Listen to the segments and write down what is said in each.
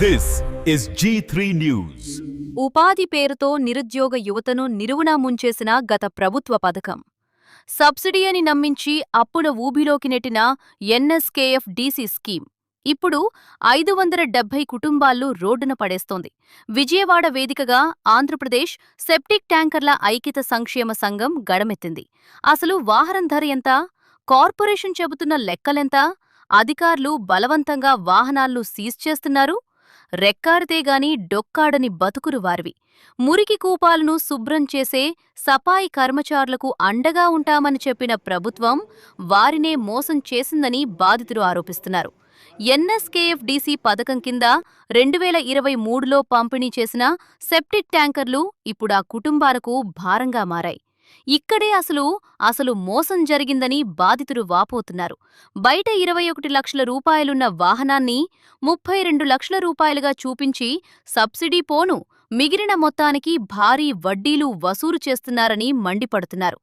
This is G3 News. ఉపాధి పేరుతో నిరుద్యోగ యువతను నిలువునా ముంచేసిన గత ప్రభుత్వ పథకం. సబ్సిడీ అని నమ్మించి అప్పుల ఊబిలోకి నెట్టిన ఎన్ఎస్కేఎఫ్ డీసీ స్కీమ్ ఇప్పుడు 570 కుటుంబాల్లో రోడ్డున పడేస్తోంది. విజయవాడ వేదికగా ఆంధ్రప్రదేశ్ సెప్టిక్ ట్యాంకర్ల ఐక్యత సంక్షేమ సంఘం గడమెత్తింది. అసలు వాహనం ధర ఎంత? కార్పొరేషన్ చెబుతున్న లెక్కలెంత? అధికారులు బలవంతంగా వాహనాలను సీజ్ చేస్తున్నారు. రెక్కాడితేగాని డొక్కాడని బతుకులు వారివి. మురికి కూపాలను శుభ్రం చేసే సఫాయి కర్మచారులకు అండగా ఉంటామని చెప్పిన ప్రభుత్వం వారినే మోసం చేసిందని బాధితులు ఆరోపిస్తున్నారు. ఎన్ఎస్కేఎఫ్ డీసీ పథకం కింద 2023లో పంపిణీ చేసిన సెప్టిక్ ట్యాంకర్లు ఇప్పుడా కుటుంబాలకు భారంగా మారాయి. ఇక్కడే అసలు మోసం జరిగిందని బాధితులు వాపోతున్నారు. బయట 21 లక్షల రూపాయలున్న వాహనాన్ని 32 లక్షల రూపాయలుగా చూపించి సబ్సిడీ పోను మిగిలిన మొత్తానికి భారీ వడ్డీలు వసూలు చేస్తున్నారని మండిపడుతున్నారు.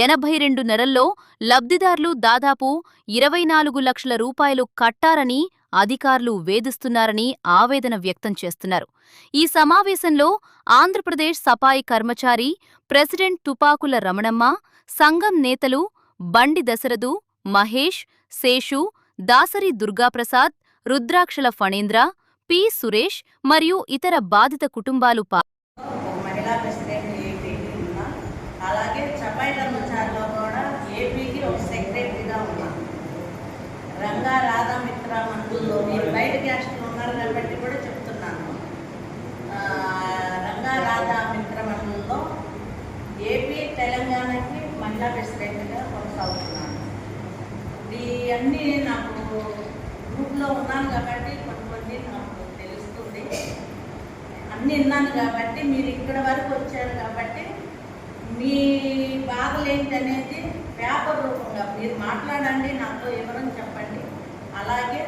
82 నెలల్లో లబ్ధిదారులు దాదాపు 24 లక్షల రూపాయలు కట్టారని అధికారులు వేధిస్తున్నారని ఆవేదన వ్యక్తం చేస్తున్నారు. ఈ సమావేశంలో ఆంధ్రప్రదేశ్ సఫాయి కర్మచారి ప్రెసిడెంట్ తుపాకుల రమణమ్మ, సంఘం నేతలు బండి దశరథు, మహేష్, శేషు, దాసరి దుర్గాప్రసాద్, రుద్రాక్షల ఫణేంద్ర, పి సురేష్ మరియు ఇతర బాధిత కుటుంబాలు మహిళా ప్రెసిడెంట్ ఏపీకి ఉన్నా, అలాగే సఫాయి కర్మచారిలో కూడా ఏపీకి ఒక సెక్రటరీగా ఉన్నా. రంగా రాధా మిత్ర మండలిలో మీరు బయట గ్యాస్టులు ఉన్నారు కాబట్టి కూడా చెప్తున్నాను. రంగా రాధా మిత్ర మండలిలో ఏపీ తెలంగాణకి మహిళా ప్రెసిడెంట్గా కొనసాగుతున్నాను. ఇవన్నీ నాకు గ్రూప్లో ఉన్నాను కాబట్టి కొన్ని నాకు తెలుస్తుంది. అన్నీ విన్నాను కాబట్టి మీరు ఇక్కడ వరకు వచ్చారు కాబట్టి మీ బాధలు ఏంటనేది పేపర్ రూపంగా మీరు మాట్లాడండి, నాతో వివరం చెప్పండి. అలాగే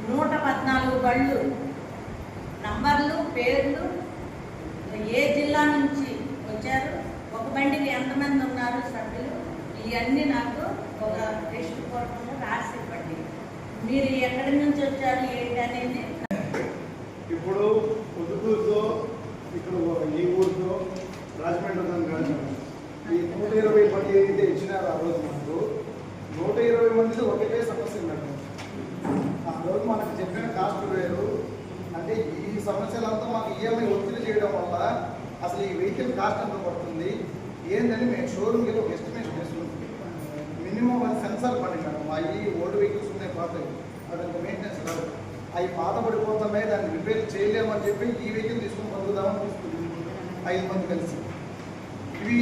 114 బళ్ళు నంబర్లు, పేర్లు, ఏ జిల్లా నుంచి వచ్చారు, ఒక బండికి ఎంతమంది ఉన్నారు సభ్యులు, ఇవన్నీ నాకు ఒక టెస్ట్ పూర్వకంగా రాసి ఇవ్వండి. మీరు ఎక్కడి నుంచి వచ్చారు ఏంటి అనేది. ఇప్పుడు పొద్దుటూరుతో ఇక్కడ ఈ ఊరితో రాజమండ్రి కానీ ఈ 120 మంది ఏదైతే ఇచ్చినారో ఆ రోజు మనకు 120 మందిది ఒకటే సమస్య మేడం. ఆ రోజు మనకు చెప్పిన కాస్ట్ వేరు. అంటే ఈ సమస్యలంతా మాకు ఈఎంఐ ఒత్తిడి చేయడం వల్ల అసలు ఈ వెహికల్ కాస్ట్ ఎంత పడుతుంది ఏందని మేము షోరూమ్కి ఒక ఎస్టిమేషన్ చేస్తున్నాం. మినిమం అది సెన్సార్ పడి మేడం. అవి ఓల్డ్ వెహికల్స్ ఉన్నాయి, పాత అదంతా మెయింటెనెన్స్ కాదు. అవి పాత పడిపోతున్నాయి, దాన్ని రిపేర్ చేయలేమని చెప్పి ఈ వెహికల్ తీసుకుని పొందుదామని తీసుకుంటుంది 5 మంది కలిసి. ఇవి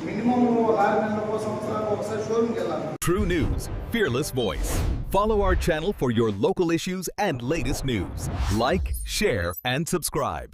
మినిమం 6 నెలలకు సంవత్సరాలకు ఒకసారి షోరూమ్కి వెళ్ళాలి. True News, fearless voice. Follow our channel for your local issues and latest news. Like, share, and subscribe.